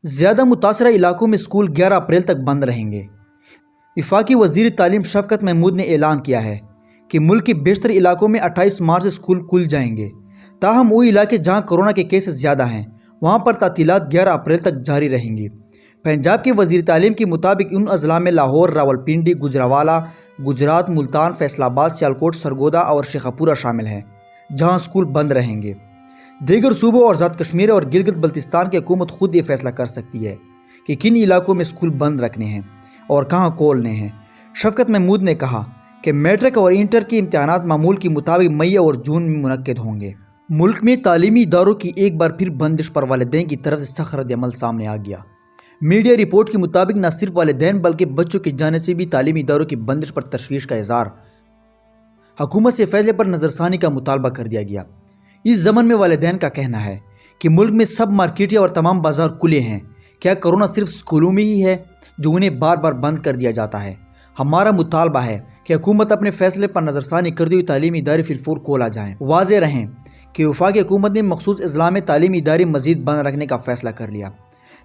زیادہ متاثرہ علاقوں میں اسکول 11 اپریل تک بند رہیں گے۔ وفاقی وزیر تعلیم شفقت محمود نے اعلان کیا ہے کہ ملک کے بیشتر علاقوں میں 28 مارچ سے اسکول کھل جائیں گے، تاہم وہ علاقے جہاں کورونا کے کیسز زیادہ ہیں وہاں پر تعطیلات 11 اپریل تک جاری رہیں گی۔ پنجاب کے وزیر تعلیم کے مطابق ان اضلاع میں لاہور، راولپنڈی، گوجرانوالہ، گجرات، ملتان، فیصل آباد، سیالکوٹ، سرگودا اور شیخ پورہ شامل ہیں جہاں اسکول بند رہیں گے۔ دیگر صوبوں اور ذات کشمیر اور گلگت بلتستان کی حکومت خود یہ فیصلہ کر سکتی ہے کہ کن علاقوں میں اسکول بند رکھنے ہیں اور کہاں کھولنے ہیں۔ شفقت محمود نے کہا کہ میٹرک اور انٹر کے امتحانات معمول کے مطابق مئی اور جون میں منعقد ہوں گے۔ ملک میں تعلیمی اداروں کی ایک بار پھر بندش پر والدین کی طرف سے سخت رد عمل سامنے آ گیا۔ میڈیا رپورٹ کے مطابق نہ صرف والدین بلکہ بچوں کی جانب سے بھی تعلیمی اداروں کی بندش پر تشویش کا اظہار۔ حکومت سے فیصلے پر نظر ثانی کا مطالبہ کر دیا گیا۔ اس ضمن میں والدین کا کہنا ہے کہ ملک میں سب مارکیٹیں اور تمام بازار کھلے ہیں، کیا کورونا صرف اسکولوں میں ہی ہے جو انہیں بار بار بند کر دیا جاتا ہے؟ ہمارا مطالبہ ہے کہ حکومت اپنے فیصلے پر نظر ثانی کرتے ہوئے تعلیمی ادارے فی الفور کھولا جائیں۔ واضح رہیں کہ وفاقی حکومت نے مخصوص اضلاع میں تعلیمی ادارے مزید بند رکھنے کا فیصلہ کر لیا۔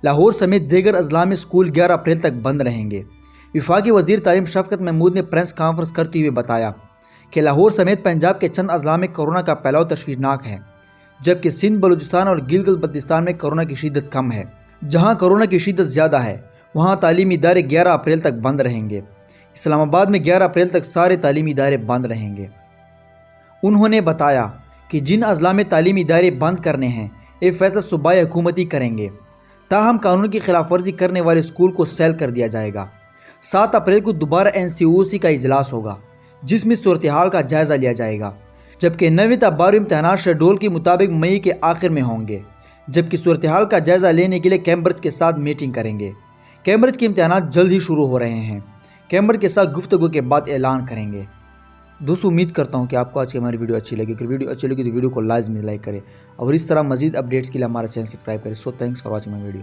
لاہور سمیت دیگر اضلاع میں اسکول 11 اپریل تک بند رہیں گے۔ وفاقی وزیر تعلیم شفقت محمود نے پریس کانفرنس کرتے ہوئے بتایا کہ لاہور سمیت پنجاب کے چند اضلاع میں کورونا کا پھیلاؤ تشویشناک ہے، جبکہ سندھ، بلوچستان اور گلگت بلتستان میں کورونا کی شدت کم ہے۔ جہاں کورونا کی شدت زیادہ ہے وہاں تعلیمی ادارے 11 اپریل تک بند رہیں گے۔ اسلام آباد میں 11 اپریل تک سارے تعلیمی ادارے بند رہیں گے۔ انہوں نے بتایا کہ جن اضلاع میں تعلیمی ادارے بند کرنے ہیں یہ فیصلہ صوبائی حکومتی کریں گے، تاہم قانون کی خلاف ورزی کرنے والے اسکول کو سیل کر دیا جائے گا۔ 7 اپریل کو دوبارہ NCOC کا اجلاس ہوگا جس میں صورتحال کا جائزہ لیا جائے گا، جبکہ 9ویں تا 12ویں امتحانات شیڈول کے مطابق مئی کے آخر میں ہوں گے، جبکہ صورتحال کا جائزہ لینے کے لیے کیمبرج کے ساتھ میٹنگ کریں گے۔ کیمبرج کے امتحانات جلد ہی شروع ہو رہے ہیں، کیمبرج کے ساتھ گفتگو کے بعد اعلان کریں گے۔ دوستو، امید کرتا ہوں کہ آپ کو آج کی ہماری ویڈیو اچھی لگی۔ اگر ویڈیو اچھی لگی تو ویڈیو کو لازمی لائک کریں اور اس طرح مزید اپڈیٹس کے لیے ہمارا چینل سبسکرائب کریں۔ So thanks for watching my video.